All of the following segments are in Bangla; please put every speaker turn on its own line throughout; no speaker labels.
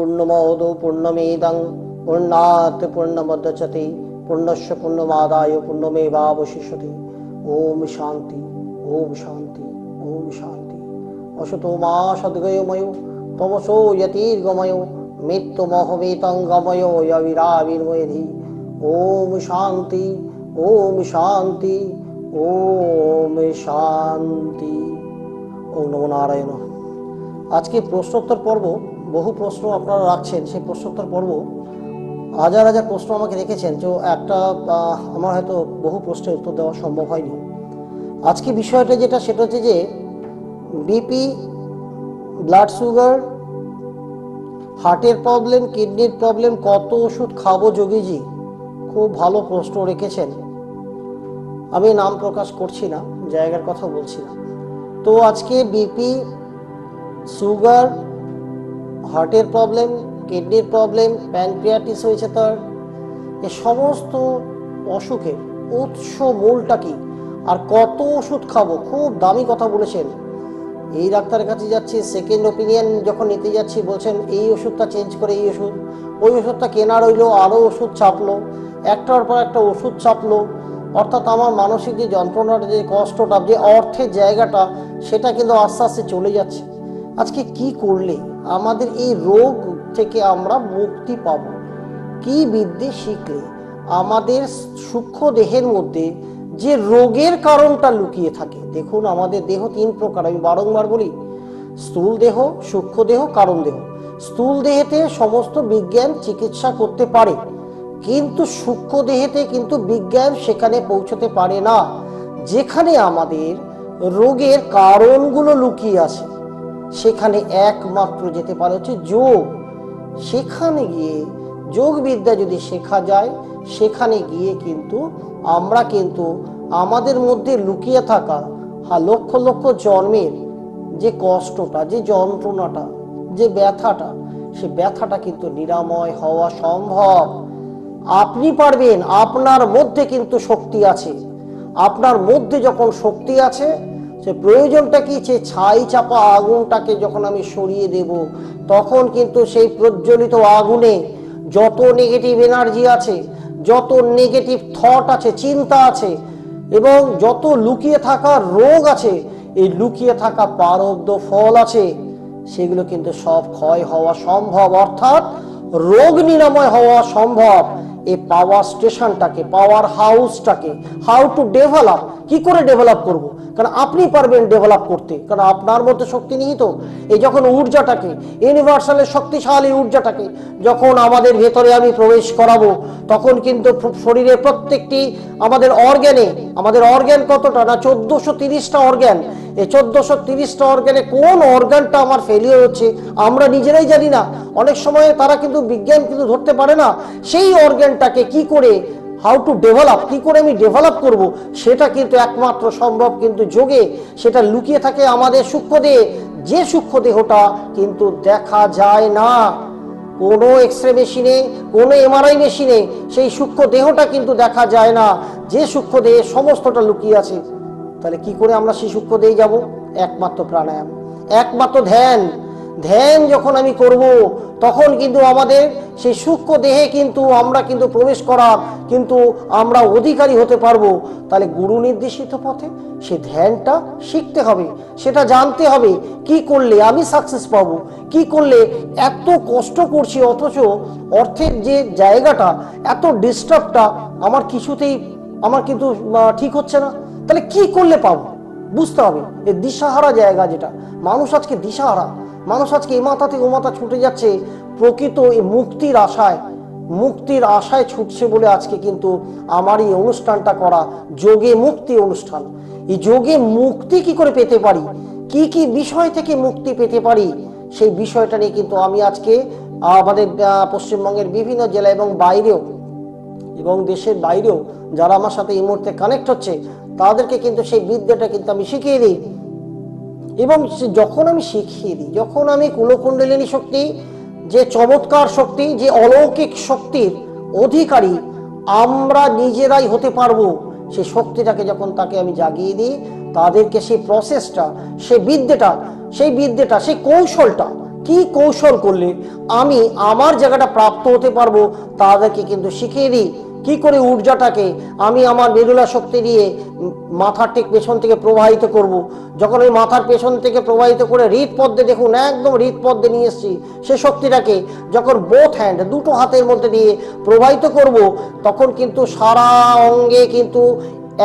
पूर्णमोदो पूर्णमेदं पूर्णात् पूर्णमुदच्यते पूर्णस्य पूर्णमादाय पूर्णमेवावशिष्यते। ओम शांति ओम शांति ओम शांति। असतो मा सद्गमयो तमसो यतिर्गमयो मृत्युमोहमेतं गमयो यविराविर्मयधि। ओम शांति ओम शांति ओम शांति। ओम नमो नारायण। आज के प्रश्नोत्तर पर्व बहु प्रश्न আপনারা রাখছেন, সেই প্রশ্নোত্তর পর্ব হাজার হাজার প্রশ্ন আমাকে রেখেছেন, তো একটা আমার হয়তো বহু প্রশ্নের উত্তর দেওয়া সম্ভব হয়নি। আজকে বিষয়টা যেটা সেটা হচ্ছে যে বিপি, ব্লাড সুগার, হার্টের প্রবলেম, কিডনির প্রবলেম, কত ওষুধ খাবো যোগীজি? খুব ভালো প্রশ্ন রেখেছেন। আমি নাম প্রকাশ করছি না, জায়গার কথা বলছি না। তো আজকে বিপি, সুগার, হার্টের প্রবলেম, কিডনির প্রবলেম, প্যানক্রিয়াটিস হয়েছে তার, এ সমস্ত অসুখের উৎস মূলটা কি আর কত ওষুধ খাবো, খুব দামি কথা বলেছেন। এই ডাক্তারের কাছে যাচ্ছি, সেকেন্ড ওপিনিয়ন যখন নিতে যাচ্ছি বলছেন এই ওষুধটা চেঞ্জ করে এই ওষুধ, ওই ওষুধটা কেনা রইলো, আরও ওষুধ চাপলো, একটার পর একটা ওষুধ চাপলো। অর্থাৎ আমার মানসিক যে যন্ত্রণাটা, যে কষ্টটা, যে অর্থের জায়গাটা, সেটা কিন্তু আস্তে আস্তে চলে যাচ্ছে। আজকে কি করলে আমাদের এই রোগ থেকে আমরা মুক্তি পাব? কি বিদ্যে শিখলে আমাদের সূক্ষ্ম দেহের মধ্যে যে রোগের কারণটা লুকিয়ে থাকে? দেখুন, আমাদের দেহ তিন প্রকার, আমি বারংবার বলি, স্থূল দেহ, সূক্ষ্ম দেহ, কারণ দেহ। স্থূল দেহেতে সমস্ত বিজ্ঞান চিকিৎসা করতে পারে, কিন্তু সূক্ষ্ম দেহেতে কিন্তু বিজ্ঞান সেখানে পৌঁছতে পারে না। যেখানে আমাদের রোগের কারণগুলো লুকিয়ে আছে সেখানে একমাত্র যেতে পারে হচ্ছে যোগ। সেখানে গিয়ে যোগ বিদ্যা যদি শেখা যায়, সেখানে গিয়ে কিন্তু আমরা কিন্তু আমাদের মধ্যে লুকিয়ে থাকা লক্ষ লক্ষ জন্মের যে কষ্টটা, যে যন্ত্রণাটা, যে ব্যথাটা, সে ব্যথাটা কিন্তু নিরাময় হওয়া সম্ভব। আপনি পারবেন, আপনার মধ্যে কিন্তু শক্তি আছে। আপনার মধ্যে যখন শক্তি আছে, সে প্রয়োজনটা কি, সে ছাই চাপা আগুনটাকে যখন আমি সরিয়ে দেব, তখন কিন্তু সেই প্রজ্বলিত আগুনে যত নেগেটিভ এনার্জি আছে, যত নেগেটিভ থট আছে, চিন্তা আছে, এবং যত লুকিয়ে থাকা রোগ আছে, এই লুকিয়ে থাকা প্রারব্ধ ফল আছে, সেগুলো কিন্তু সব ক্ষয় হওয়া সম্ভব। অর্থাৎ রোগ নিরাময় হওয়া সম্ভব। এই পাওয়ার স্টেশনটাকে, পাওয়ার হাউসটাকে হাউ টু ডেভেলপ, কি করে ডেভেলপ করব? কারণ আপনি পারবেন ডেভেলপ করতে, কারণ আপনার মধ্যে শক্তি নিহিত। এই যখন ঊর্জাটাকে, ইউনিভার্সালের শক্তিশালী ঊর্জাটাকে যখন আমাদের ভেতরে আমি প্রবেশ করাবো, তখন কিন্তু শরীরের প্রত্যেকটি আমাদের অর্গ্যানে, আমাদের অর্গ্যান কতটা না 1430টা অর্গ্যান। এই 1430টা অর্গ্যানে কোন অর্গানটা আমার ফেলিওর হচ্ছে আমরা নিজেরাই জানি না। অনেক সময় তারা কিন্তু বিজ্ঞান কিন্তু ধরতে পারে না সেই অর্গানটাকে কি করে, হাউ টু ডেভেলপ, কি করে আমি ডেভেলপ করব, সেটা কিন্তু একমাত্র সম্ভব কিন্তু যোগে। সেটা লুকিয়ে থাকে আমাদের সূক্ষ্ম দেহে, যে সূক্ষ্ম দেহটা কিন্তু দেখা যায় না কোনো এক্সরে মেশিনে, কোনো এমআরআই মেশিনে। সেই সূক্ষ্ম দেহটা কিন্তু দেখা যায় না, যে সূক্ষ্ম দেহে সমস্তটা লুকিয়ে আছে। তাহলে কি করে আমরা সেই সূক্ষ্ম দেহে যাব? একমাত্র প্রাণায়াম, একমাত্র ধ্যান। ধ্যান যখন আমি করব, তখন কিন্তু আমাদের সেই সূক্ষ্ম দেহে কিন্তু আমরা কিন্তু প্রবেশ করার কিন্তু আমরা অধিকারী হতে পারবো। তাহলে গুরু নির্দেশিত পথে সেই ধ্যানটা শিখতে হবে, সেটা জানতে হবে। কি করলে আমি সাকসেস পাবো, কি করলে এত কষ্ট করছি অথচ অর্থের যে জায়গাটা, এত ডিস্টার্বটা আমার কিছুতেই আমার কিন্তু ঠিক হচ্ছে না, তাহলে কি করলে পাবো বুঝতে হবে। এই দিশাহারা জায়গা, যেটা মানুষ আজকে দিশাহারা, মানুষ আজকে এ মাথা থেকে ও মাথা ছুটে যাচ্ছে প্রকৃত এই মুক্তির আশায়, মুক্তির আশায় ছুটছে বলে আজকে কিন্তু আমার এই অনুষ্ঠানটা করা যোগে মুক্তি অনুষ্ঠান। এই যোগে মুক্তি কি করে পেতে পারি, কি কি বিষয় থেকে মুক্তি পেতে পারি, সেই বিষয়টা নিয়ে কিন্তু আমি আজকে আমাদের পশ্চিমবঙ্গের বিভিন্ন জেলা এবং বাইরেও এবং দেশের বাইরেও যারা আমার সাথে এই মুহূর্তে কানেক্ট হচ্ছে, তাদেরকে কিন্তু সেই বিদ্যাটা কিন্তু আমি শিখিয়ে দিই। এবং যখন আমি শিখিয়ে দিই, যখন আমি কুলকুণ্ডলিনী শক্তি, যে চমৎকার শক্তি, যে অলৌকিক শক্তির অধিকারী আমরা নিজেরাই হতে পারবো, সেই শক্তিটাকে যখন তাকে আমি জাগিয়ে দিই, তাদেরকে সেই প্রসেসটা, সেই বিদ্যাটা, সেই কৌশলটা কি কৌশল করলে আমি আমার জায়গাটা প্রাপ্ত হতে পারবো, তাদেরকে কিন্তু শিখিয়ে দিই। কি করে ঊর্জাটাকে আমি আমার মেরুলা শক্তি দিয়ে মাথার ঠিক পেছন থেকে প্রবাহিত করব। যখন ওই মাথার পেছন থেকে প্রবাহিত করে হৃদপদ্মে, দেখুন একদম হৃদপদ্মে নিয়ে এসেছি, সে শক্তিটাকে যখন বোথ হ্যান্ড, দুটো হাতের মধ্যে দিয়ে প্রবাহিত করব, তখন কিন্তু সারা অঙ্গে কিন্তু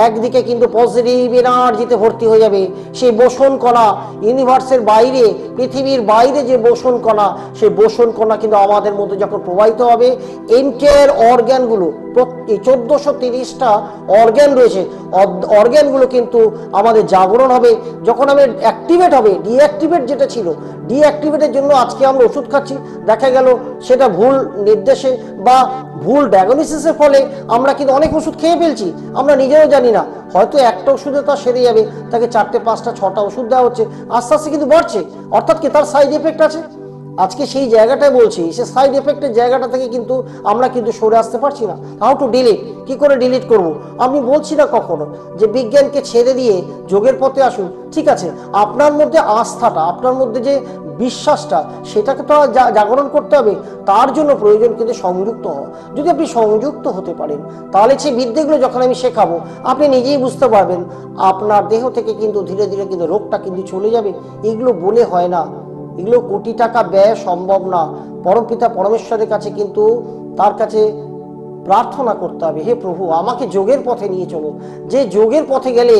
একদিকে কিন্তু পজিটিভ এনার্জিতে ভর্তি হয়ে যাবে। সেই বোসন কণা, ইউনিভার্সের বাইরে, পৃথিবীর বাইরে যে বোসন কণা, সেই বোসন কণা কিন্তু আমাদের মধ্যে যখন প্রবাহিত হবে, এন্টায়ার অর্গ্যানগুলো, 1430টা অর্গ্যান রয়েছে, অর্গ্যানগুলো কিন্তু আমাদের জাগরণ হবে। যখন আমি অ্যাক্টিভেট হবে, ডিঅ্যাক্টিভেট যেটা ছিল, ডিঅ্যাক্টিভেটের জন্য আজকে আমরা ওষুধ খাচ্ছি, দেখা গেল সেটা ভুল নির্দেশে বা ভুল ডায়াগনোসিসের ফলে আমরা কিন্তু অনেক ওষুধ খেয়ে ফেলছি, আমরা নিজেও জানি না। হয়তো একটা ওষুধে তার সেরে যাবে, তাকে 4টে 5টা 6টা ওষুধ দেওয়া হচ্ছে, আস্তে আস্তে কিন্তু বাড়ছে, অর্থাৎ কি তার সাইড এফেক্ট আছে। আজকে সেই জায়গাটাই বলছি, সে সাইড এফেক্টের জায়গাটা থেকে কিন্তু আমরা কিন্তু সরে আসতে পারছি না। হাউ টু ডিলিট, কি করে ডিলিট করব? আমি বলছি না কখনো যে বিজ্ঞানকে ছেড়ে দিয়ে যোগের পথে আসুন, ঠিক আছে, আপনার মধ্যে আস্থাটা, আপনার মধ্যে যে বিশ্বাসটা, সেটাকে তো জাগরণ করতে হবে। তার জন্য প্রয়োজন কিন্তু সংযুক্ত হওয়া। যদি আপনি সংযুক্ত হতে পারেন, তাহলে সেই বিদ্যেগুলো যখন আমি শেখাবো, আপনি নিজেই বুঝতে পারবেন আপনার দেহ থেকে কিন্তু ধীরে ধীরে কিন্তু রোগটা কিন্তু চলে যাবে। এগুলো বলে হয় না, এগুলো কোটি টাকা ব্যয় সম্ভব না। পরমপিতা পরমেশ্বরের কাছে কিন্তু তার কাছে প্রার্থনা করতে হবে, হে প্রভু আমাকে যোগের পথে নিয়ে চলো, যে যোগের পথে গেলে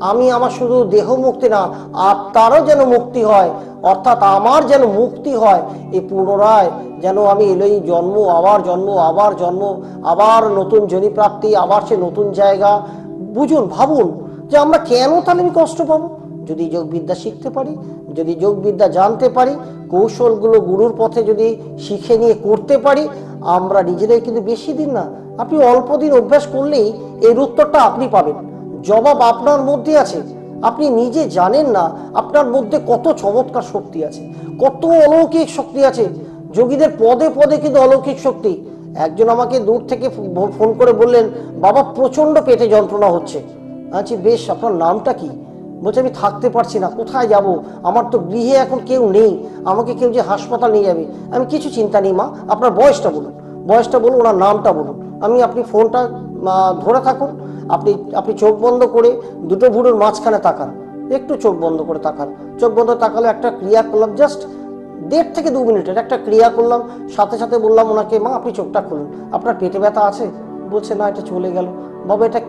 আমি আমার শুধু দেহ মুক্তি না, আত্মারও যেন মুক্তি হয়, অর্থাৎ আমার যেন মুক্তি হয়। এই পুনরায় যেন আমি এলোই জন্ম, আবার জন্ম, আবার জন্ম, আবার নতুন জনি প্রাপ্তি, আবার সে নতুন জায়গা। বুঝুন, ভাবুন যে আমরা কেন তাহলে আমি কষ্ট পাবো? যদি যোগবিদ্যা শিখতে পারি, যদি যোগবিদ্যা জানতে পারি, কৌশলগুলো গুরুর পথে যদি শিখে নিয়ে করতে পারি, আমরা নিজেরাই কিন্তু বেশি দিন না, আপনি অল্প দিন অভ্যাস করলেই এর উত্তরটা আপনি পাবেন। জবাব আপনার মধ্যে আছে, আপনি নিজে জানেন না আপনার মধ্যে কত চমৎকার শক্তি আছে, কত অলৌকিক শক্তি আছে। যোগীদের পদে পদে কিন্তু অলৌকিক শক্তি। একজন আমাকে দূর থেকে ফোন করে বললেন, বাবা প্রচন্ড পেটে যন্ত্রণা হচ্ছে। আচ্ছা বেশ, আপনার নামটা কি? বলছে আমি থাকতে পারছি না, কোথায় যাব, আমার তো গৃহে এখন কেউ নেই, আমাকে কেউ যে হাসপাতাল নিয়ে যাবে। আমি কিছু চিন্তা নেই মা, আপনার বয়সটা বলুন, বয়সটা বলুন, ওনার নামটা বলুন। আপনি ফোনটা ধরে থাকুন, আপনি চোখ বন্ধ করে দুটো ভুরুর মাঝখানে তাকান, একটু চোখ বন্ধ করে তাকান। চোখ বন্ধ তাকালে একটা ক্রিয়া করলাম, জাস্ট 1.5 থেকে 2 মিনিটের একটা ক্রিয়া করলাম, সাথে সাথে বললাম ওনাকে, মা আপনি চোখটা খুলুন, আপনার পেটে ব্যথা আছে? বলছে না, এটা চলে গেল। বাবা এটা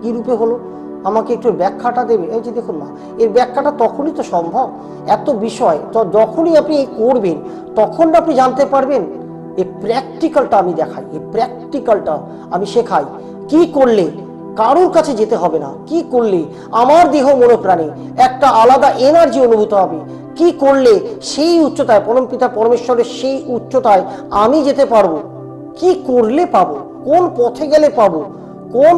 কি রূপে হলো, আমাকে একটু ব্যাখ্যাটা দেবে? এই যে দেখুন মা, এর ব্যাখ্যাটা তখনই তো সম্ভব, এত বিষয় তো যখনই আপনি করবেন তখন আপনি জানতে পারবেন। এই প্র্যাকটিক্যালটা আমি দেখাই, এই প্র্যাকটিক্যালটা আমি শেখাই। কি করলে কারোর কাছে যেতে হবে না, কি করলে আমার দেহ মনে প্রাণে একটা আলাদা এনার্জি অনুভূত হবে, কি করলে সেই উচ্চতায়, পরমপিতা পরমেশ্বরের সেই উচ্চতায় আমি যেতে পারবো, কি করলে পাবো, কোন পথে গেলে পাবো, কোন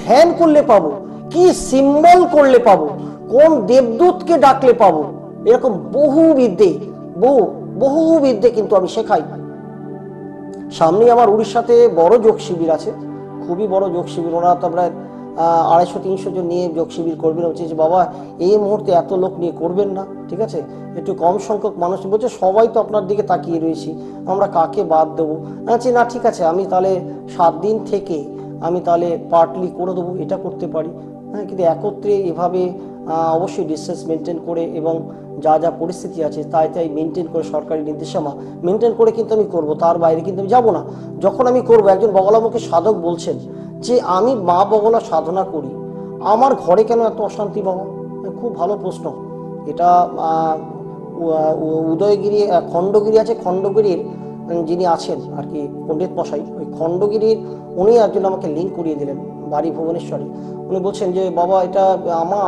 ধ্যান করলে পাবো, কি সিম্বল করলে পাবো, কোন দেবদূতকে ডাকলে পাবো, এরকম বহু বিদ্যে কিন্তু আমি শেখাই। সামনে আমার উড়িষ্যাতে বড় যোগ শিবির আছে, খুবই বড় যোগ শিবির। ওনারা তো প্রায় 250-300 জন নিয়ে যোগ শিবির করবেন। বলছে যে বাবা এই মুহূর্তে এত লোক নিয়ে করবেন না, ঠিক আছে, একটু কম সংখ্যক মানুষ। বলছে সবাই তো আপনার দিকে তাকিয়ে রয়েছি, আমরা কাকে বাদ দেবো? বলছি না ঠিক আছে, আমি তাহলে 7 দিন থেকে আমি তাহলে পার্টলি করে দেবো, এটা করতে পারি। হ্যাঁ, কিন্তু একত্রে এভাবে অবশ্যই ডিস্টেন্স মেনটেন করে এবং যা যা পরিস্থিতি আছে তাই মেনটেন করে, সরকারি নির্দেশনা মেনটেন করে কিন্তু আমি করব, তার বাইরে কিন্তু আমি যাবো না। যখন আমি করব, একজন বগলামুখী সাধক বলছেন যে আমি মা বগলা সাধনা করি, আমার ঘরে কেন এত অশান্তি বাবা? খুব ভালো প্রশ্ন এটা। উদয়গিরি খণ্ডগিরি আছে, খণ্ডগিরির যিনি আছেন আর কি পণ্ডিত মশাই, ওই খণ্ডগিরির উনি একজন আমাকে লিঙ্ক করিয়ে দিলেন, বাড়ি ভুবনেশ্বরে। উনি বলছেন যে বাবা এটা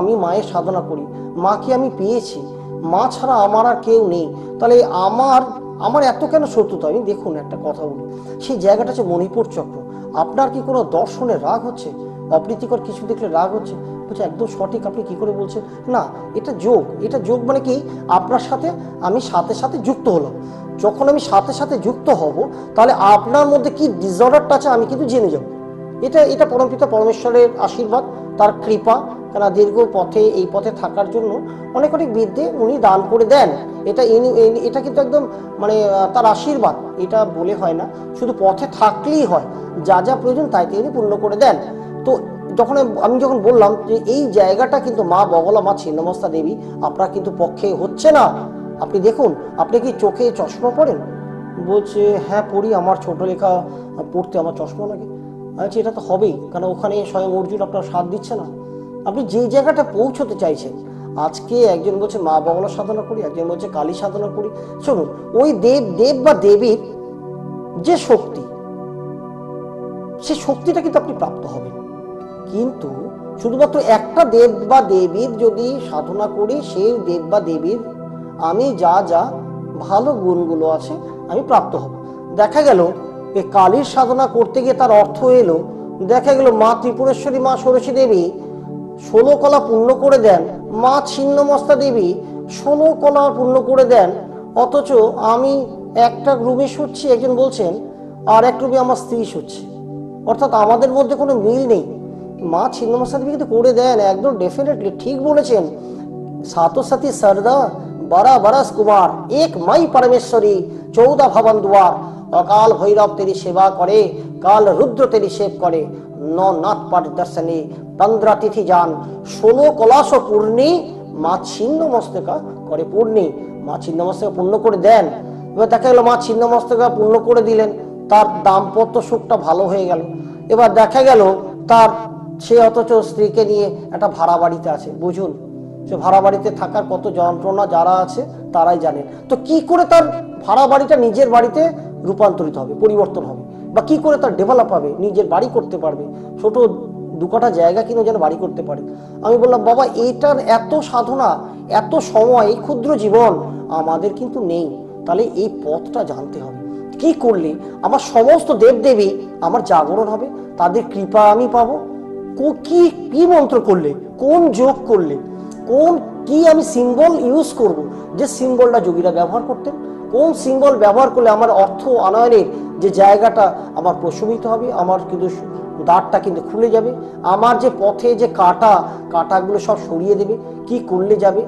আমি মায়ের সাধনা করি, মাকে আমি পেয়েছি, মা ছাড়া আমার আর কেউ নেই, তাহলে আমার এত কেন শত্রুতা? আমি দেখুন একটা কথা বলি, সেই জায়গাটা হচ্ছে মণিপুর চক্র। আপনার কি কোনো দর্শনে রাগ হচ্ছে, অপ্রীতিকর কিছু দেখলে রাগ হচ্ছে? বলছে একদম সঠিক, আপনি কি করে বলছেন? না, এটা যোগ। এটা যোগ মানে কি, আপনার সাথে আমি সাথে সাথে যুক্ত হলাম। যখন আমি সাথে সাথে যুক্ত হব, তাহলে আপনার মধ্যে কি ডিসঅর্ডারটা আছে আমি কিন্তু জেনে যাব। এটা পরমপিতা পরমেশ্বরের আশীর্বাদ, তার কৃপা, কেন দীর্ঘ পথে এই পথে থাকার জন্য অনেক অনেক বিদ্যে উনি দান করে দেন। এটা এটা কিন্তু একদম মানে তার আশীর্বাদ, এটা বলে হয় না, শুধু পথে থাকলেই হয়, যা যা প্রয়োজন তাই তিনি পূর্ণ করে দেন। তো আমি যখন বললাম যে এই জায়গাটা কিন্তু মা বগলা, মা ছিন্নমস্তা দেবী আপনার কিন্তু পক্ষে হচ্ছে না, আপনি দেখুন, আপনি কি চোখে চশমা পড়েন? বলছে হ্যাঁ পড়ি, আমার ছোট লেখা পড়তে আমার চশমা লাগে। আচ্ছা এটা তো হবেই, কারণ ওখানে স্বয়ং অর্জুন আপনার সাথ দিচ্ছে না। আপনি যে জায়গাটা পৌঁছতে চাইছেন, আজকে একজন বলছে মা বগলা সাধনা করি, একজন বলছে কালী সাধনা করি। শুনুন, ওই দেব বা দেবীর যে শক্তি, সেই শক্তিটা কিন্তু আপনি প্রাপ্ত হবেন। কিন্তু শুধুমাত্র একটা দেব বা দেবীর যদি সাধনা করি, সেই দেব বা দেবীর আমি যা যা ভালো গুণগুলো আছে আমি প্রাপ্ত হব। দেখা গেল এই কালীর সাধনা করতে গিয়ে তার অর্থ এলো, দেখা গেল মা ত্রিপুরেশ্বরী, মা ষোড়শী দেবী 16 কলা পূর্ণ করে দেন, মা ছিন্নমস্তা দেবী 16 কলা পূর্ণ করে দেন, অথচ আমি একটা রুমে শুচ্ছি, একজন বলছেন, আর এক রুমে আমার স্ত্রী শুচ্ছে, অর্থাৎ আমাদের মধ্যে কোনো মিল নেই। মা ছিন্নমস্তা দেবী কিন্তু করে দেন, একদম ডেফিনেটলি ঠিক বলেছেন। सातो सती सरदा 12 बरस कुमार, एक मई परमेश्वरी 14 भवन द्वार, अकाल भैरव तेरी सेवा करे, काल रुद्र तेरी सेव करे, नौ नाथ पाठ दर्शनी 15 तिथि जान, 16 कलाश पूर्णी মা ছিন্নমস্তকা করে পূর্ণি, মা ছিন্নমস্তকা পূর্ণ করে দেন। এবার দেখা গেল মা ছিন্নমস্তকা পূর্ণ করে দিলেন, তার দাম্পত্য সুখটা ভালো হয়ে গেল। এবার দেখা গেল তার সে অথচ স্ত্রীকে নিয়ে একটা ভাড়া বাড়িতে আছে। বুঝুন, সে ভাড়া বাড়িতে থাকার কত যন্ত্রণা যারা আছে তারাই জানেন। তো কি করে তার ভাড়া বাড়িটা নিজের বাড়িতে রূপান্তরিত হবে, পরিবর্তন হবে, বা কি করে তার ডেভেলপ হবে, নিজের বাড়ি করতে পারবে, ছোট 2 কাঠা জায়গা কিনে যেন বাড়ি করতে পারে। আমি বললাম বাবা এইটার এত সাধনা, এত সময়, এই ক্ষুদ্র জীবন আমাদের কিন্তু নেই। তাহলে এই পথটা জানতে হবে, কি করলে আমার সমস্ত দেবদেবী আমার জাগরণ হবে, তাদের কৃপা আমি পাবো, কি কি মন্ত্র করলে, কোন যোগ করলে, কি আমি সিম্বল ইউজ করব, যে সিম্বলটা যোগীরা ব্যবহার করতেন, কোন সিম্বল ব্যবহার করলে আমার অর্থ আনয়নের যে জায়গাটা আমার প্রশমিত হবে, আমার কিন্তু দ্বারটা কিন্তু খুলে যাবে, আমার যে পথে যে কাটাগুলো সব সরিয়ে দেবে, কি করলে যাবে।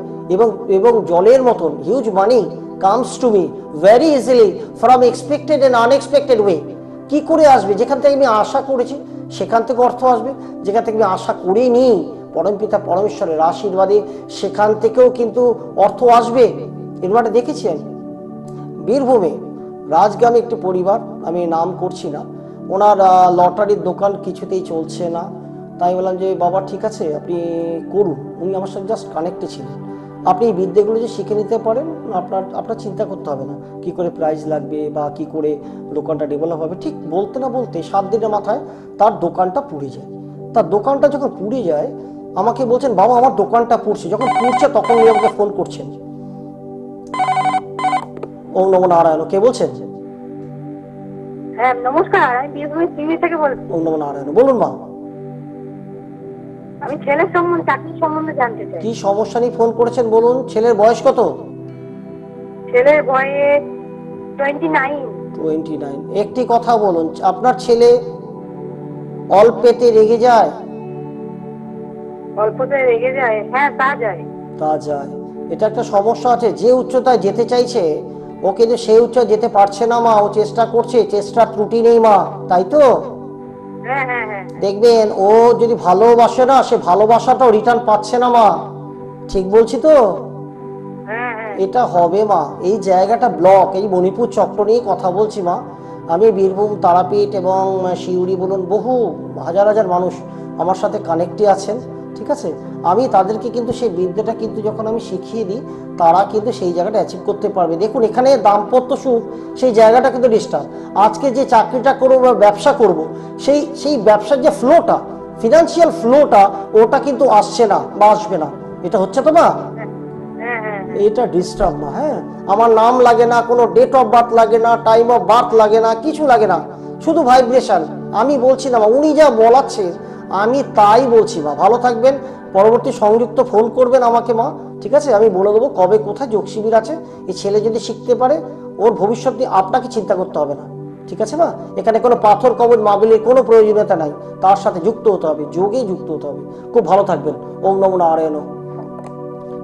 এবং জলের মতন huge money comes to me very easily from expected and unexpected way. কি করে আসবে? যেখান থেকে আমি আশা করেছি সেখান থেকে অর্থ আসবে, যেখান থেকে আমি আশা করিনি পরমপিতা পরমেশ্বরের আশীর্বাদে সেখান থেকেও কিন্তু অর্থ আসবে। এরপরে দেখেছেন বীরভূমে রাজগ্রামে একটি পরিবার, আমি নাম করছি না, ওনার লটারির দোকান কিছুতেই চলছে না। তাই বললাম যে বাবা ঠিক আছে আপনি করুন, উনি আমার সাথে জাস্ট কানেক্টে ছিলেন, আপনি এই বিদ্যেগুলো যে শিখে নিতে পারেন, আপনার চিন্তা করতে হবে না কি করে প্রাইজ লাগবে বা কি করে দোকানটা ডেভেলপ হবে। ঠিক বলতে না বলতে 7 দিনের মাথায় তার দোকানটা পুড়ে যায়। তার দোকানটা যখন পুড়ে যায় আমাকে বলছেন বাবা আমার দোকানটা পুড়ছে, যখন পুড়ছে তখন উনি আমাকে ফোন করছেন। ওম নমো নারায়ণ, কে বলছেন?
হ্যাঁ নমস্কার, আমি বীরভূমের সিঙ্গি থেকে বলছি।
ওম নমো নারায়ণ, বলুন মা।
আমি ছেলের সম্বন্ধে, চাকরির সম্বন্ধে জানতে চাই।
কি সমস্যা নিয়ে ফোন করেছেন বলুন? ছেলের বয়স কত?
ছেলের বয়স 29।
29। একটি কথা বলুন, আপনার ছেলে অল্পেতে রেগে যায়?
অল্পতে রেগে যায়? হ্যাঁ তা যায়।
এটা একটা সমস্যা আছে। যে উচ্চতায় যেতে চাইছে ও কিন্তু সেই উচ্চতায় যেতে পারছে না মা, ও চেষ্টা করছে, চেষ্টা ত্রুটি নেই মা, তাই তো?
হ্যাঁ হ্যাঁ হ্যাঁ।
দেখবেন ও যদি ভালোবাসে না, সে ভালোবাসাটাও রিটার্ন পাচ্ছে না মা, ঠিক বলছি তো?
হ্যাঁ হ্যাঁ।
এটা হবে মা, এই জায়গাটা ব্লক। এই মণিপুর চক্র নিয়ে কথা বলছি মা, আমি বীরভূম তারাপীঠ এবং শিউরি বলুন, বহু হাজার হাজার মানুষ আমার সাথে কানেক্টে আছেন, ঠিক আছে? আমি তাদেরকে কিন্তু সেই বিদ্যাটা কিন্তু যখন আমি শিখিয়ে দিই, তারা কিন্তু সেই জায়গাটা অ্যাচিভ করতে পারবে। দেখুন এখানে দাম্পত্য সুখ, সেই জায়গাটা কিন্তু ডিস্টার্ব। আজকে যে চাকরিটা করবো বা ব্যবসা করব, সেই ব্যবসার যে ফ্লোটা, ফিনান্সিয়াল ফ্লোটা, ওটা কিন্তু আসছে না বা আসবে না। এটা হচ্ছে তো মা? এটা ডিস্টার্ব না। হ্যাঁ, আমার নাম লাগে না, কোনো ডেট অফ বার্থ লাগে না, টাইম অফ বার্থ লাগে না, কিছু লাগে না, শুধু ভাইব্রেশন। আমি বলছি না মা, উনি যা বলাচ্ছে আমি তাই বলছি মা। ভালো থাকবেন, পরবর্তী সংযুক্ত ফোন করবেন আমাকে মা, ঠিক আছে? আমি বলে দেবো কবে কোথায় যোগ শিবির আছে। এই ছেলে যদি শিখতে পারে, ওর ভবিষ্যৎ নিয়ে আপনাকে চিন্তা করতে হবে না। ঠিক আছে না? এখানে কোনো পাথর কবর মাদুলির কোনো প্রয়োজনীয়তা নাই, তার সাথে যুক্ত হতে হবে, যোগে যুক্ত হতে হবে। খুব ভালো থাকবেন। ওম নমো নারায়ণ।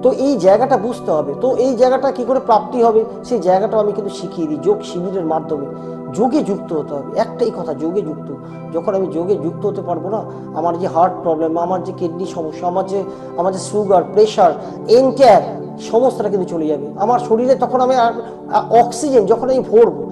তো এই জায়গাটা বুঝতে হবে। তো এই জায়গাটা কি করে প্রাপ্তি হবে সেই জায়গাটাও আমি কিন্তু শিখিয়ে দিই যোগ শিবিরের মাধ্যমে। যোগে যুক্ত হতে হবে, একটাই কথা, যোগে যুক্ত। যখন আমি যোগে যুক্ত হতে পারবো না, আমার যে হার্ট প্রবলেম, আমার যে কিডনি সমস্যা, আমার যে সুগার, প্রেশার, এনক্যার, সমস্তটা কিন্তু চলে যাবে আমার শরীরে। তখন আমি অক্সিজেন যখন আমি ভরবো,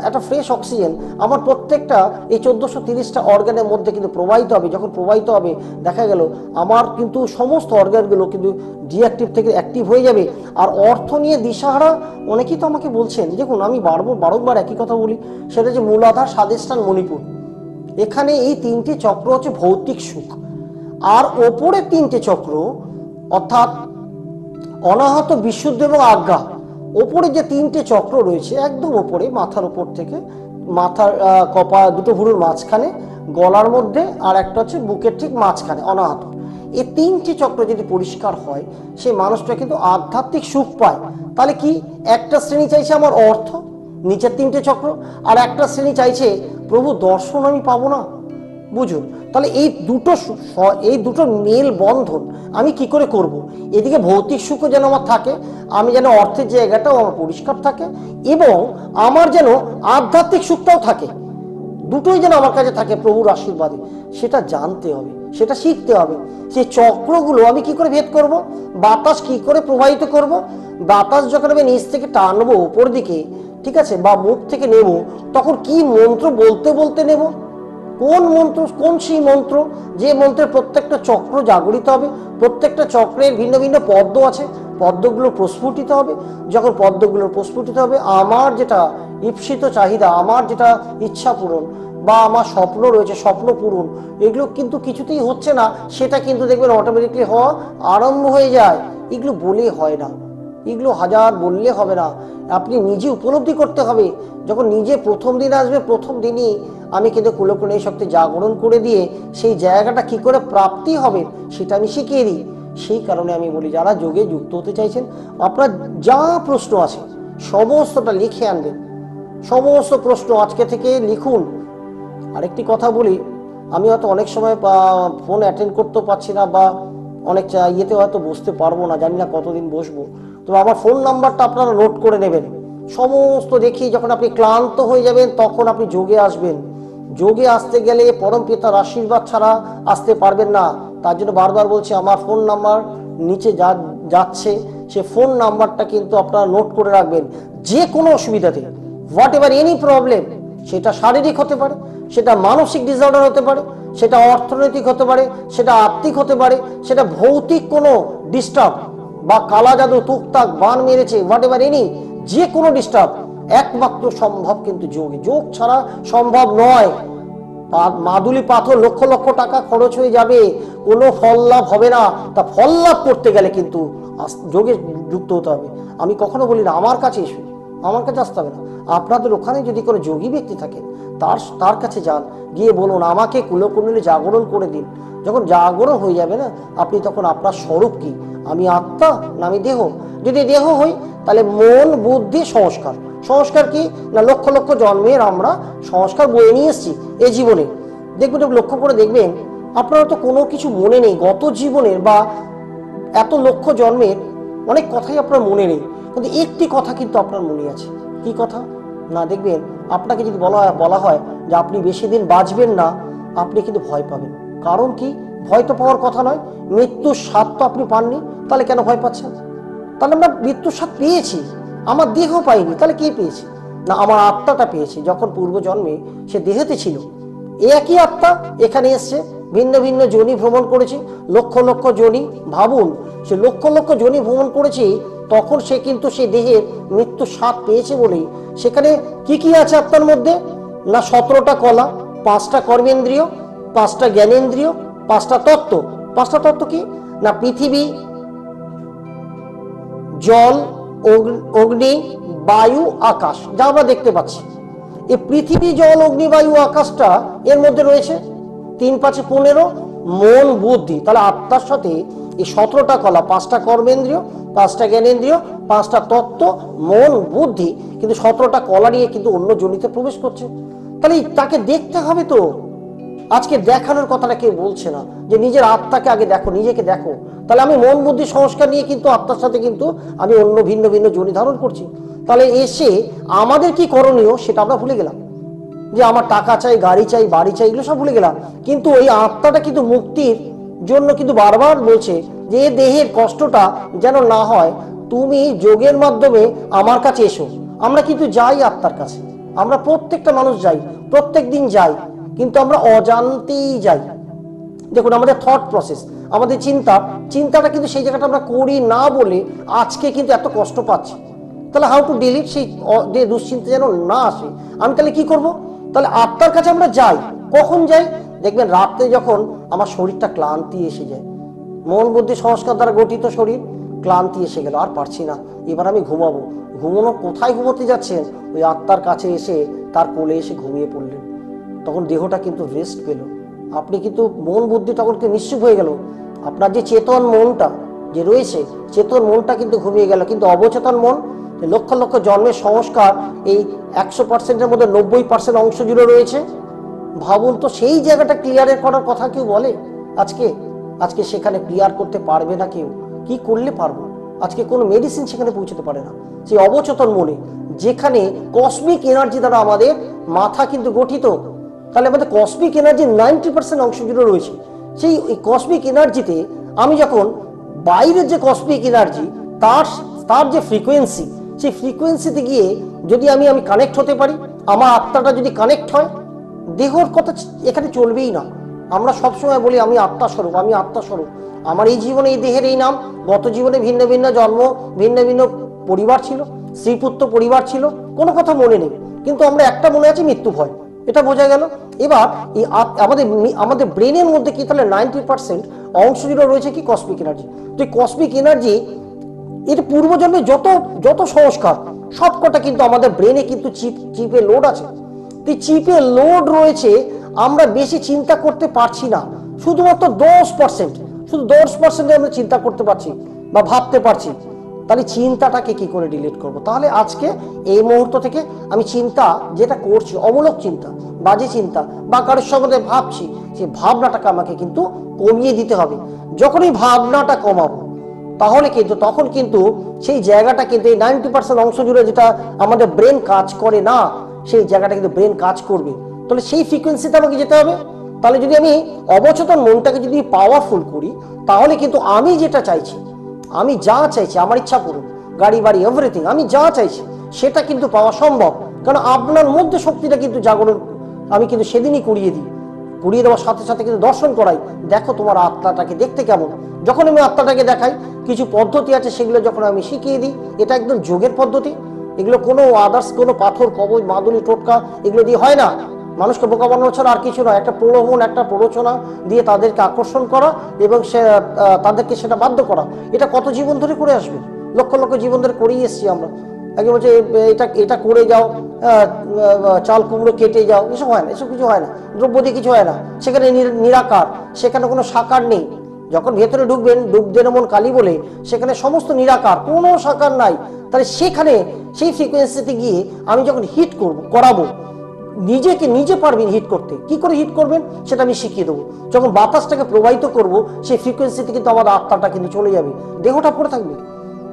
একটা ফ্রেশ অক্সিজেন আমার প্রত্যেকটা এই 1430টা অর্গানের মধ্যে কিন্তু প্রবাহিত হবে। যখন প্রবাহিত হবে, দেখা গেল আমার কিন্তু সমস্ত অর্গানগুলো কিন্তু ডিঅ্যাক্টিভ থেকে অ্যাক্টিভ হয়ে যাবে। আর অর্থ নিয়ে দিশাহারা অনেকেই তো আমাকে বলছেন, দেখুন আমি বারংবার একই কথা বলি, সেটা যে মূলাধার, স্বাধিষ্ঠান, মণিপুর, এখানে এই 3টে চক্র হচ্ছে ভৌতিক সুখ। আর ওপরে 3টে চক্র অর্থাৎ অনাহত, বিশুদ্ধ এবং আজ্ঞা, ওপরে যে 3টে চক্র রয়েছে একদম ওপরে, মাথার উপর থেকে, মাথার কপা দুটো ভুরুর মাঝখানে, গলার মধ্যে, আর একটা হচ্ছে বুকের ঠিক মাঝখানে অনাহত, এই 3টে চক্র যদি পরিষ্কার হয়, সেই মানুষটা কিন্তু আধ্যাত্মিক সুখ পায়। তাহলে কি, একটা শ্রেণী চাইছে আমার অর্থ, নিচের 3টে চক্র, আর একটা শ্রেণী চাইছে প্রভু দর্শন আমি পাবো না। বুঝুন, তাহলে এই দুটো মেল বন্ধন আমি কি করে করব? এদিকে ভৌতিক সুখও যেন আমার থাকে, আমি যেন অর্থের জায়গাটাও আমার পরিষ্কার থাকে, এবং আমার যেন আধ্যাত্মিক সুখটাও থাকে, দুটোই যেন আমার কাছে থাকে প্রভুর আশীর্বাদে। সেটা জানতে হবে, সেটা শিখতে হবে। সেই চক্রগুলো আমি কি করে ভেদ করব? বাতাস কি করে প্রবাহিত করব? বাতাস যখন আমি নিচ থেকে টানবো উপর দিকে, ঠিক আছে, বা মুখ থেকে নেব, তখন কি মন্ত্র বলতে বলতে নেব? কোন মন্ত্র, কোন সেই মন্ত্র যে মন্ত্রের প্রত্যেকটা চক্র জাগরিত হবে, প্রত্যেকটা চক্রের ভিন্ন ভিন্ন পদ্ম আছে, পদ্মগুলো প্রস্ফুটিত হবে। যখন পদ্মগুলো প্রস্ফুটিত হবে, আমার যেটা ঈপ্সিত চাহিদা, আমার যেটা ইচ্ছা পূরণ, বা আমার স্বপ্ন রয়েছে, স্বপ্ন পূরণ, এগুলো কিন্তু কিছুতেই হচ্ছে না, সেটা কিন্তু দেখবেন অটোমেটিকলি হওয়া আরম্ভ হয়ে যায়। এগুলো বলে হয় না, এগুলো হাজার বললে হবে না, আপনি নিজে উপলব্ধি করতে হবে। যখন নিজে প্রথম দিন আসবে, প্রথম দিনই আমি কিন্তু কুলকুল এই শক্তি জাগরণ করে দিয়ে সেই জায়গাটা কি করে প্রাপ্তি হবে সেটা আমি শিখিয়ে দিই। সেই কারণে আমি বলি, যারা যোগে যুক্ত হতে চাইছেন, আপনার যা প্রশ্ন আছে সমস্তটা লিখে আনবেন, সমস্ত প্রশ্ন আজকে থেকে লিখুন। আরেকটি কথা বলি, আমি হয়তো অনেক সময় ফোন অ্যাটেন্ড করতে পারছি না, বা অনেক ইয়েতে হয়তো বসতে পারবো না, জানি না কতদিন বসবো, তবে আমার ফোন নাম্বারটা আপনারা নোট করে নেবেন। সমস্ত দেখি যখন আপনি ক্লান্ত হয়ে যাবেন, তখন আপনি যোগে আসবেন। যোগে আসতে গেলে পরম পিতার আশীর্বাদ ছাড়া আসতে পারবেন না। তার জন্য বারবার বলছি, আমার ফোন নাম্বার নিচে যাচ্ছে, সে ফোন নাম্বারটা কিন্তু আপনারা নোট করে রাখবেন। যে কোনো অসুবিধাতে, হোয়াট এভার এনি প্রবলেম, সেটা শারীরিক হতে পারে, সেটা মানসিক ডিসঅর্ডার হতে পারে, সেটা অর্থনৈতিক হতে পারে, সেটা আর্থিক হতে পারে, সেটা ভৌতিক কোনো ডিস্টার্ব, বা কালা জাদু, তুকতাক, বান মেরেছে, হোয়াট এভার এনি, যে কোনো ডিস্টার্ব, একমাত্র সম্ভব কিন্তু যোগে। যোগ ছাড়া সম্ভব নয়। মাদুলি পাথর লক্ষ লক্ষ টাকা খরচ হয়ে যাবে, কোনো ফল লাভ হবে না। তা ফল লাভ করতে গেলে কিন্তু যোগে যুক্ত হতে হবে। আমি কখনো বলি না আমার কাছে এসো, আমার কাছে আসতে হবে না। আপনাদের ওখানে যদি কোনো যোগী ব্যক্তি থাকেন, তার কাছে যান, গিয়ে বলুন আমাকে কুলকুণ্ডলী জাগরণ করে দিন। যখন জাগরণ হয়ে যাবে না, আপনি তখন আপনার স্বরূপ কি, আমি আত্মা না আমি দেহ? যদি দেহ হই, তাহলে মন, বুদ্ধি, সংস্কার। সংস্কার কি না, লক্ষ লক্ষ জন্মের আমরা সংস্কার বয়ে নিয়ে এসেছি এই জীবনে। দেখবেন, লক্ষ্য করে দেখবেন, আপনারা তো কোনো কিছু মনে নেই গত জীবনের, বা এত লক্ষ জন্মের অনেক কথাই আপনার মনে নেই, কিন্তু একটি কথা কিন্তু আপনার মনে আছে। কি কথা না, দেখবেন আপনাকে যদি বলা হয় যে আপনি বেশি দিন বাঁচবেন না, আপনি কিন্তু ভয় পাবেন। কারণ কি, ভয় তো পাওয়ার কথা নয়, মৃত্যুর স্বাদ তো আপনি পাননি, তাহলে কেন ভয় পাচ্ছেন? তাহলে আমরা মৃত্যুর স্বাদ পেয়েছি, আমার দেহ পাইনি, তাহলে কে পেয়েছি? না, আমার আত্মাটা পেয়েছি। যখন পূর্বজন্মে সে দেহেতে ছিল, একই আত্মা এখানে এসছে, ভিন্ন ভিন্ন যোনি ভ্রমণ করেছে, লক্ষ লক্ষ যোনি। ভাবুন, সে লক্ষ লক্ষ যোনি ভ্রমণ করেছে, তখন সে কিন্তু সে দেহের মৃত্যু স্বাদ পেয়েছে বলেই সেখানে কি কি আছে আত্মার মধ্যে না, 17টা কলা, 5টা কর্মেন্দ্রিয়, 5টা জ্ঞানেন্দ্রিয়, 5টা তত্ত্ব। 5টা তত্ত্ব কি না, পৃথিবী, জল, অগ্নি, বায়ু, আকাশ, যা আমরা দেখতে পাচ্ছি। এই পৃথিবী, জল, অগ্নি, বায়ু, আকাশটা এর মধ্যে রয়েছে 3 × 5 = 15 মন, বুদ্ধি। তাহলে আত্মার সাথে এই 17টা কলা, 5টা কর্মেন্দ্রিয়, 5টা জ্ঞানেন্দ্রিয়, 5টা তত্ত্ব, মন, বুদ্ধি, কিন্তু 17টা কলা নিয়ে কিন্তু অন্য যোনিতে প্রবেশ করছে। তাহলে তাকে দেখতে হবে তো। আজকে দেখানোর কথাটা কেউ বলছে না, যে নিজের আত্মাকে আগে দেখো, নিজেকে দেখো। তাহলে আমি মন বুদ্ধি সংস্কার নিয়ে কিন্তু আত্মার সাথে কিন্তু আমি অন্য ভিন্ন ভিন্ন যোনি ধারণ করছি। তাহলে এসে আমাদের কি করণীয় সেটা আমরা ভুলে গেলাম, যে আমার টাকা চাই, গাড়ি চাই, বাড়ি চাই, এগুলো সব ভুলে গেলাম। কিন্তু ওই আত্মাটা কিন্তু মুক্তির জন্য কিন্তু বারবার বলছে যে এ দেহের কষ্টটা যেন না হয়, তুমি যোগের মাধ্যমে আমার কাছে এসো। আমরা কিন্তু যাই আত্মার কাছে, আমরা প্রত্যেকটা মানুষ যাই, প্রত্যেক দিন যাই, কিন্তু আমরা অজান্তেই যাই। দেখুন আমাদের থট প্রসেস, আমাদের চিন্তাটা কিন্তু সেই জায়গাটা আমরা করি না বলে আজকে কিন্তু এত কষ্ট পাচ্ছি। তাহলে হাউ টু ডিলিট সেই দুশ্চিন্তা যেন না আসে, আমি তাহলে কি করব? তাহলে আত্মার কাছে আমরা যাই। কখন যাই? দেখবেন রাতে যখন আমার শরীরটা ক্লান্তি এসে যায়, মন বুদ্ধি সংস্কার দ্বারা গঠিত শরীর, ক্লান্তি এসে গেল, আর পারছি না, এবার আমি ঘুমাবো। ঘুমানো, কোথায় ঘুমোতে যাচ্ছেন? ওই আত্মার কাছে এসে তার কোলে এসে ঘুমিয়ে পড়লেন। তখন দেহটা কিন্তু রেস্ট পেল, আপনি কিন্তু মন বুদ্ধি তখন নিশ্চুপ হয়ে গেল। আপনার যে চেতন মনটা যে রয়েছে, চেতন মনটা কিন্তু ঘুমিয়ে গেল। কিন্তু অবচেতন মন, লক্ষ লক্ষ জন্মের সংস্কার এই 100%-এর মধ্যে 90% অংশ জুড়ে রয়েছে। ভাবুন তো, সেই জায়গাটা ক্লিয়ার করার কথা কেউ বলে? আজকে সেখানে ক্লিয়ার করতে পারবে না কেউ। কি করলে পারবো? আজকে কোনো মেডিসিন সেখানে পৌঁছতে পারে না। সেই অবচেতন মনে, যেখানে কসমিক এনার্জি দ্বারা আমাদের মাথা কিন্তু গঠিত। তাহলে আমাদের কসমিক এনার্জি 90% অংশ জুড়ে রয়েছে। সেই কসমিক এনার্জিতে আমি যখন বাইরের যে কসমিক এনার্জি, তার যে ফ্রিকোয়েন্সি, সেই ফ্রিকোয়েন্সিতে গিয়ে যদি আমি কানেক্ট হতে পারি, আমার আত্মাটা যদি কানেক্ট হয়, দেহর কথা এখানে চলবেই না। আমরা সবসময় বলি আমি আত্মাস্বরূপ, আমি আত্মাস্বরূপ। আমার এই জীবনে এই দেহের এই নাম, গত জীবনে ভিন্ন ভিন্ন জন্ম, ভিন্ন ভিন্ন পরিবার ছিল, স্ত্রীপুত্র পরিবার ছিল, কোনো কথা মনে নেই। কিন্তু আমরা একটা মনে আছে, মৃত্যু ভয়, এটা বোঝা গেল। এবার এই আমাদের ব্রেনের মধ্যে কি তাহলে 90% অংশ জুড়ে রয়েছে কি? Cosmic energy. তো এই কসমিক এনার্জি, এর পূর্বজন্মে যত সংস্কার সবকটা কিন্তু আমাদের ব্রেনে কিন্তু চিপে লোড আছে। তো চিপে লোড রয়েছে, আমরা বেশি চিন্তা করতে পারছি না। শুধুমাত্র 10%, শুধু 10% আমরা চিন্তা করতে পারছি বা ভাবতে পারছি। তাহলে চিন্তাটাকে কি করে ডিলিট করব? তাহলে আজকে এই মুহূর্ত থেকে আমি চিন্তা যেটা করছি, অমূলক চিন্তা, বাজে চিন্তা বা কারোর সম্বন্ধে ভাবছি, সেই ভাবনাটাকে আমাকে কিন্তু কমিয়ে দিতে হবে। যখন এই ভাবনাটা কমাবো, তাহলে কিন্তু তখন কিন্তু সেই জায়গাটা কিন্তু এই 90% অংশ জুড়ে যেটা আমাদের ব্রেন কাজ করে না, সেই জায়গাটা কিন্তু ব্রেন কাজ করবে। তাহলে সেই ফ্রিকোয়েন্সিতে আমাকে যেতে হবে। তাহলে যদি আমি অবচেতন মনটাকে যদি পাওয়ারফুল করি, তাহলে কিন্তু আমি যেটা চাইছি, আমি যা চাইছি, আমার ইচ্ছা করুন, গাড়ি বাড়ি এভরিথিং, আমি যা চাইছি সেটা কিন্তু পাওয়া সম্ভব। কারণ আপনার মধ্যে শক্তিটা কিন্তু জাগরণ আমি কিন্তু সেদিনই করিয়ে দিই। করিয়ে দেওয়ার সাথে সাথে কিন্তু দর্শন করাই, দেখো তোমার আত্মাটাকে দেখতে কেমন। যখন আমি আত্মাটাকে দেখাই, কিছু পদ্ধতি আছে, সেগুলো যখন আমি শিখিয়ে দিই, এটা একদম যোগের পদ্ধতি। এগুলো কোনো আদার্স কোনো পাথর, কবজ, মাদুলি, টোটকা এগুলো দিয়ে হয় না। মানুষকে বোকা বানানো ছাড়া আর কিছু নয়। একটা প্রলোভন, একটা প্ররোচনা দিয়ে তাদেরকে আকর্ষণ করা এবং তাদেরকে সেটা বাধ্য করা। এটা কত জীবন ধরে করে আসবে? লক্ষ লক্ষ জীবন ধরে করেই এসছি আমরা। আগে বলছে এটা করে যাও, চাল কুমড়ো কেটে যাও, এসব হয় না, এসব কিছু হয় না। দ্রব্য দিয়ে কিছু হয় না। সেখানে নিরাকার, সেখানে কোনো সাকার নেই। যখন ভেতরে ঢুকবেন, ডুবদের মন কালী বলে, সেখানে সমস্ত নিরাকার, কোনো সাকার নাই। তাহলে সেখানে সেই ফ্রিকোয়েন্সিতে গিয়ে আমি যখন করাবো, নিজেকে নিজে পারবেন হিট করতে। কি করে হিট করবেন সেটা আমি শিখিয়ে দেবো। যখন বাতাসটাকে প্রবাহিত করব, সেই ফ্রিকোয়েন্সিতে কিন্তু আমাদের আত্মাটা কিন্তু চলে যাবে, দেহটা পড়ে থাকবে।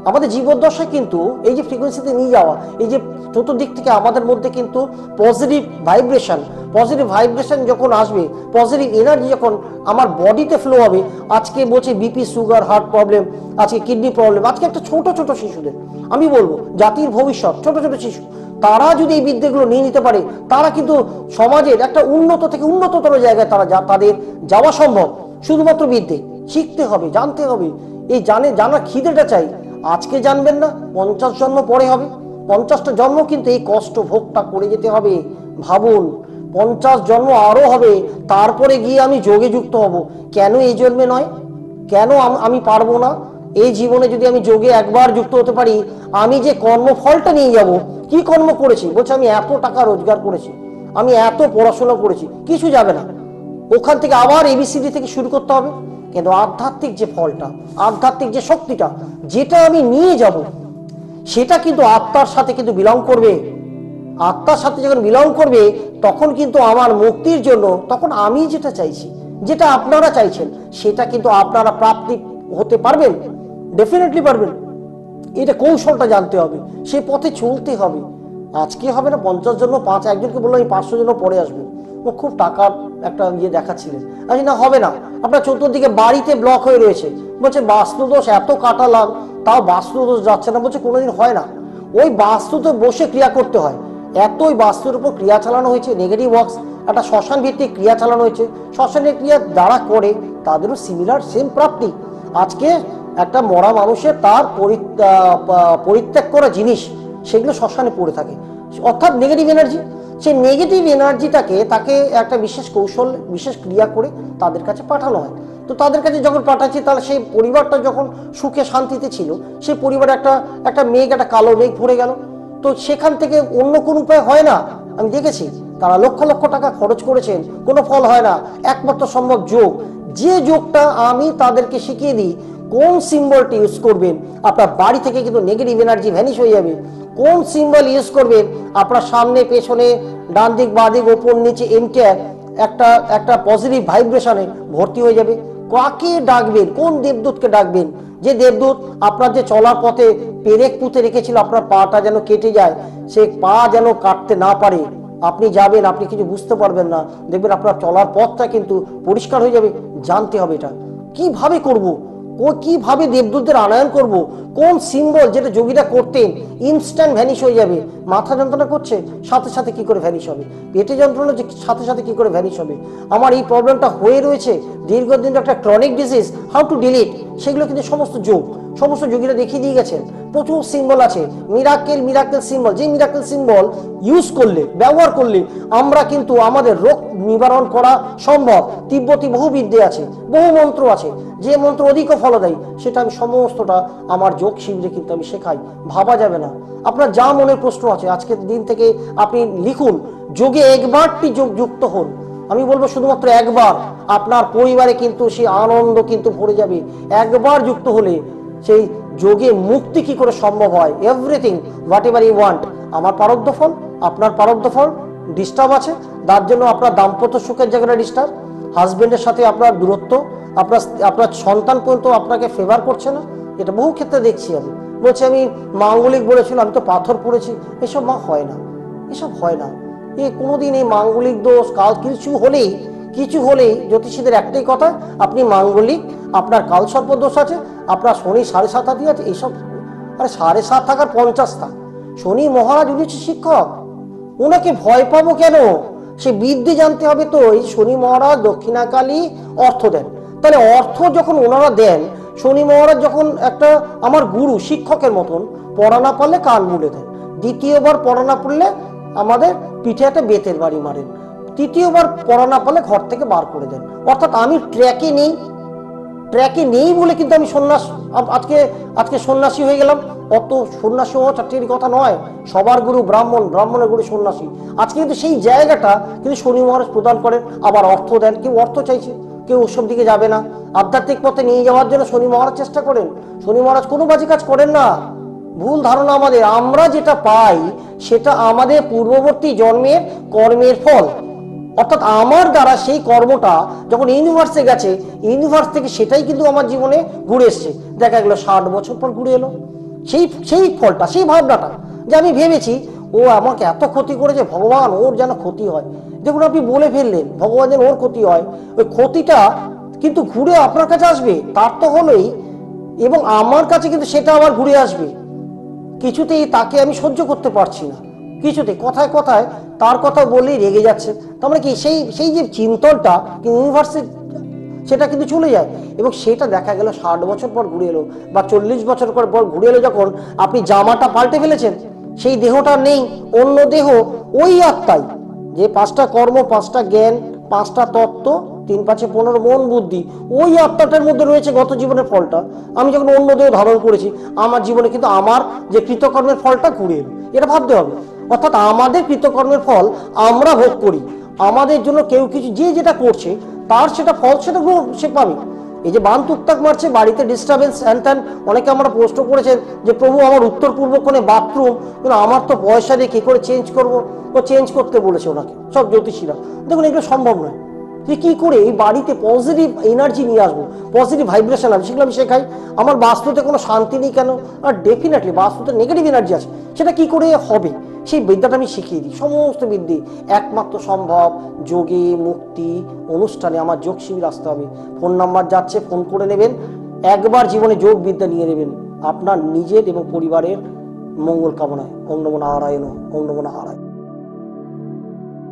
আমাদের জীবদ্দশায় কিন্তু এই যে ফ্রিকোয়েন্সিতে নিয়ে যাওয়া, এই যে চতুর্দিক থেকে আমাদের মধ্যে কিন্তু পজিটিভ ভাইব্রেশন যখন আসবে, পজিটিভ এনার্জি যখন আমার বডিতে ফ্লো হবে। আজকে বলছে বিপি, সুগার, হার্ট প্রবলেম, আজকে কিডনি প্রবলেম, আজকে একটা ছোট ছোট শিশুদের, আমি বলবো জাতির ভবিষ্যৎ, ছোট ছোট শিশু, তারা যদি এই বিদ্যেগুলো নিয়ে নিতে পারে, তারা কিন্তু সমাজের একটা উন্নত থেকে উন্নততর জায়গায় তাদের যাওয়া সম্ভব। শুধুমাত্র বিদ্যে শিখতে হবে, জানতে হবে। এই জানার খিদেটা চাই। আজকে জানবেন না, 50 জন্ম পরে হবে। 50টা জন্ম কিন্তু এই কষ্ট ভোগটা করে যেতে হবে। ভাবুন, 50 জন্ম আরো হবে, তারপরে গিয়ে আমি যোগে যুক্ত হব। কেন এই জন্মে নয়? কেন আমি পারবো না? এই জীবনে যদি আমি যোগে একবার যুক্ত হতে পারি, আমি যে কর্মফলটা নিয়ে যাব, কি কর্ম করেছি, বলছে আমি এত টাকা রোজগার করেছি, আমি এত পড়াশোনা করেছি, কিছু যাবে না। ওখান থেকে আবার এবিসিডি থেকে শুরু করতে হবে। কিন্তু আধ্যাত্মিক যে ফলটা, আধ্যাত্মিক যে শক্তিটা, যেটা আমি নিয়ে যাব, সেটা কিন্তু আত্মার সাথে কিন্তু বিলং করবে। আত্মার সাথে যখন বিলং করবে, তখন কিন্তু আমার মুক্তির জন্য, তখন আমি যেটা চাইছি, যেটা আপনারা চাইছেন, সেটা কিন্তু আপনারা প্রাপ্তি হতে পারবেন, ডেফিনেটলি পারবেন। এটা কৌশলটা জানতে হবে, সে পথে চলতে হবে। আজকে হবে না 50 জন, একজনকে বললো আমি 500 জন পরে আসবো, ও খুব টাকার একটা ইয়ে দেখাচ্ছিলেন। আচ্ছা না, হবে না, আপনার চতুর্দিকে বাড়িতে ব্লক হয়ে রয়েছে, বলছে বাস্তুদোষ এত কাটালাম, তাও বাস্তুদোষ যাচ্ছে না, বলছে কোনোদিন হয় না। ওই বাস্তুতে বসে ক্রিয়া করতে হয়, এতই বাস্তুর উপর ক্রিয়া চালানো হয়েছে, নেগেটিভ ওয়ার্কস, একটা শ্মশান ভিত্তিক ক্রিয়া চালানো হয়েছে, শ্মশানের ক্রিয়া যারা করে তাদেরও সিমিলার সেম প্রাপ্তি। আজকে একটা মরা মানুষের তার পরিত্যাগ করা জিনিস, সেগুলো শ্মশানে পড়ে থাকে, অর্থাৎ নেগেটিভ এনার্জি। সেই নেগেটিভ এনার্জিটাকে তাকে একটা বিশেষ কৌশল, বিশেষ ক্রিয়া করে তাদের কাছে পাঠানো হয়। তো তাদের কাছে যখন পাঠাচ্ছি, তাহলে সেই পরিবারটা যখন সুখে শান্তিতে ছিল, সেই পরিবারে একটা মেঘ, একটা কালো মেঘ ভরে গেল। তো সেখান থেকে অন্য কোনো উপায় হয় না। আমি দেখেছি তারা লক্ষ লক্ষ টাকা খরচ করেছেন, কোনো ফল হয় না। একমাত্র সম্ভব যোগ। যে যোগটা আমি তাদেরকে শিখিয়ে দিই, কোন সিম্বলটি ইউজ করবেন, আপনার বাড়ি থেকে কিন্তু নেগেটিভ এনার্জি ভ্যানিশ হয়ে যাবে। কোন সিম্বল ইউজ করবেন, আপনার সামনে পেছনে ডান দিক বাঁ দিক ওপর নিচে এন্টার একটা পজিটিভ ভাইব্রেশনে ভর্তি হয়ে যাবে। কাকে ডাকবেন, কোন দেবদূতকে ডাকবেন, যে দেবদূত আপনার যে চলার পথে পেরেক পুঁতে রেখেছিল, আপনার পাটা যেন কেটে যায়, সে পা যেন কাটতে না পারে। আপনি যাবেন, আপনি কিছু বুঝতে পারবেন না, দেখবেন আপনার চলার পথটা কিন্তু পরিষ্কার হয়ে যাবে। জানতে হবে এটা কিভাবে করব, কিভাবে দেবদূতদের আনয়ন করব, কোন সিম্বল, যেটা যোগীরা করতেন ইনস্ট্যান্ট ভ্যানিশ হয়ে যাবে। মাথা যন্ত্রণা করছে, সাথে সাথে কি করে ভ্যানিশ হবে, পেটে যন্ত্রণা সাথে সাথে কি করে ভ্যানিশ হবে, আমার এই প্রবলেমটা হয়ে রয়েছে দীর্ঘদিন, একটা chronic disease, how to delete, সেগুলো কিন্তু সমস্ত যোগীরা দেখিয়ে দিয়ে গেছেন। প্রচুর সিম্বল আছে, মিরাকেল সিম্বল, যে মিরাকেল সিম্বল ইউজ করলে, ব্যবহার করলে আমরা কিন্তু আমাদের রোগ নিবারণ করা সম্ভব। তিব্বতী বহু বিদ্যে আছে, বহু মন্ত্র আছে, যে মন্ত্র অধিক ফলদায়ী, সেটা আমি সমস্তটা আমার যোগ শিবিরে কিন্তু আমি শেখাই। ভাবা যাবে না। আপনার যা মনের প্রশ্ন আছে আজকের দিন থেকে আপনি লিখুন, যোগে একবারটি যুক্ত হন। আমি বলবো শুধুমাত্র একবার, আপনার পরিবারে কিন্তু সেই আনন্দ কিন্তু ভরে যাবে। একবার যুক্ত হলে সেই যোগে মুক্তি কি করে সম্ভব হয়, everything whatever you want. আমার প্রারব্ধ ফল, আপনার প্রারব্ধ ফল ডিস্টার্ব আছে, তার জন্য আপনার দাম্পত্য সুখের জায়গাটা ডিস্টার্ব, হাজবেন্ডের সাথে আপনার দূরত্ব, আপনার সন্তান পর্যন্ত আপনাকে ফেভার করছে না। এটা বহু ক্ষেত্রে দেখছি। আমি বলছি আমি মাঙ্গলিক বলেছিলাম, আমি তো পাথর পড়েছি, এসব হয় না, এসব হয় না। কোনোদিন এই মাঙ্গলিক দোষ, কাল কিছু হলেই জ্যোতিষীদের একটাই কথা, আপনি মাঙ্গলিক, আপনার কাল সর্প দোষ আছে, আপনার শনি 7.5 আছে, এইসব। আরে 7.5 থাকার 50 থাক। শনি মহারাজ উনি হচ্ছে শিক্ষক, ওনাকে ভয় পাবো কেন? সে বিদ্যে জানতে হবে। তো এই শনি মহারাজ দক্ষিণাকালী অর্থ দেন, তাহলে অর্থ যখন ওনারা দেন, শনি মহারাজ যখন একটা আমার গুরু শিক্ষকের মতন, পড়া না পারলে কান মুড়ে দেন, দ্বিতীয়বার পড়া না পড়লে আমাদের পিঠে একটা বেতের বাড়ি মারেন, তৃতীয়বার পড়া না পারলে ঘর থেকে বার করে দেন। অর্থাৎ আমি ট্র্যাকে নেই বলে কিন্তু আমি আজকে সন্ন্যাসী হয়ে গেলাম। অত সন্ন্যাসী হওয়া চারটির কথা নয়, সবার গুরু ব্রাহ্মণ, ব্রাহ্মণের গুরু সন্ন্যাসী। আজকে কিন্তু সেই জায়গাটা কিন্তু শনি মহারাজ প্রদান করেন, আবার অর্থ দেন। কেউ অর্থ চাইছে, কেউ ওসব দিকে যাবে না, আধ্যাত্মিক পথে নিয়ে যাওয়ার জন্য শনি মহারাজ চেষ্টা করেন। শনি মহারাজ কোনো বাজে কাজ করেন না। ভুল ধারণা আমাদের, আমরা যেটা পাই সেটা আমাদের পূর্ববর্তী জন্মের কর্মের ফল। অর্থাৎ আমার দ্বারা সেই কর্মটা যখন ইউনিভার্সে গেছে, ইউনিভার্স থেকে সেটাই কিন্তু আমার জীবনে ঘুরে এসছে। দেখা গেল 60 বছর পর ঘুরে এলো সেই ফলটা, সেই ভাবনাটা, যে আমি ভেবেছি ও আমাকে এত ক্ষতি করেছে, ভগবান ওর যেন ক্ষতি হয়। দেখুন আপনি বলে ফেললেন ভগবান যেন ওর ক্ষতি হয়, ওই ক্ষতিটা কিন্তু ঘুরে আপনার কাছে আসবে, তার তো হলোই, এবং আমার কাছে কিন্তু সেটা আবার ঘুরে আসবে। কিছুতেই তাকে আমি সহ্য করতে পারছি না, কিছুতেই কথায় কথায় তার কথা বলেই রেগে যাচ্ছে। তার মানে কি সেই যে চিন্তনটা ইউনিভার্সে সেটা কিন্তু চলে যায়, এবং সেটা দেখা গেল 60 বছর পর ঘুরে এলো, বা 40 বছর পর ঘুরে এলো। যখন আপনি জামাটা পাল্টে ফেলেছেন, সেই দেহটা নেই, অন্য দেহ, ওই আত্মাই, যে 5টা কর্ম, 5টা জ্ঞান, 5টা তত্ত্ব, 3 5 15 মন বুদ্ধি, ওই আত্মাটার মধ্যে রয়েছে গত জীবনের ফলটা। আমি যখন অন্য দেহ ধারণ করেছি, আমার জীবনে কিন্তু আমার যে কৃতকর্মের ফলটা ঘুরে এলো। এটা ভাবতে হবে। অর্থাৎ আমাদের কৃতকর্মের ফল আমরা ভোগ করি, আমাদের জন্য কেউ কিছু যে যেটা করছে তার সেটা ফল, সেটা সে পাবে। এই যে বান তুকতাক মারছে, বাড়িতে ডিস্টারবেন্স হ্যান ত্যান, অনেকে আমরা প্রশ্ন করেছেন যে প্রভু আমার উত্তর পূর্ব কোণে বাথরুম, কিন্তু আমার তো পয়সা দিয়ে কি করে চেঞ্জ করব, ও চেঞ্জ করতে বলেছে ওনাকে সব জ্যোতিষীরা। দেখুন এগুলো সম্ভব নয়। যে কি করে এই বাড়িতে পজিটিভ এনার্জি নিয়ে আসবো, পজিটিভ ভাইব্রেশন আসবে, সেগুলো আমি শেখাই। আমার বাস্তুতে কোনো শান্তি নেই কেন, আর ডেফিনেটলি বাস্তুতে নেগেটিভ এনার্জি আছে, সেটা কি করে হবে সেই বিদ্যাটা আমি শিখিয়ে দিই। সমস্ত বিদ্যে একমাত্র সম্ভব যোগে মুক্তি অনুষ্ঠানে আমার যোগ শিবির আসতে হবে। ফোন নাম্বার যাচ্ছে, ফোন করে নেবেন, একবার জীবনে যোগ বিদ্যা নিয়ে নেবেন আপনার নিজের এবং পরিবারের মঙ্গল কামনায়। ওম নমো নারায়ণ, ওম নমো নারায়ণ।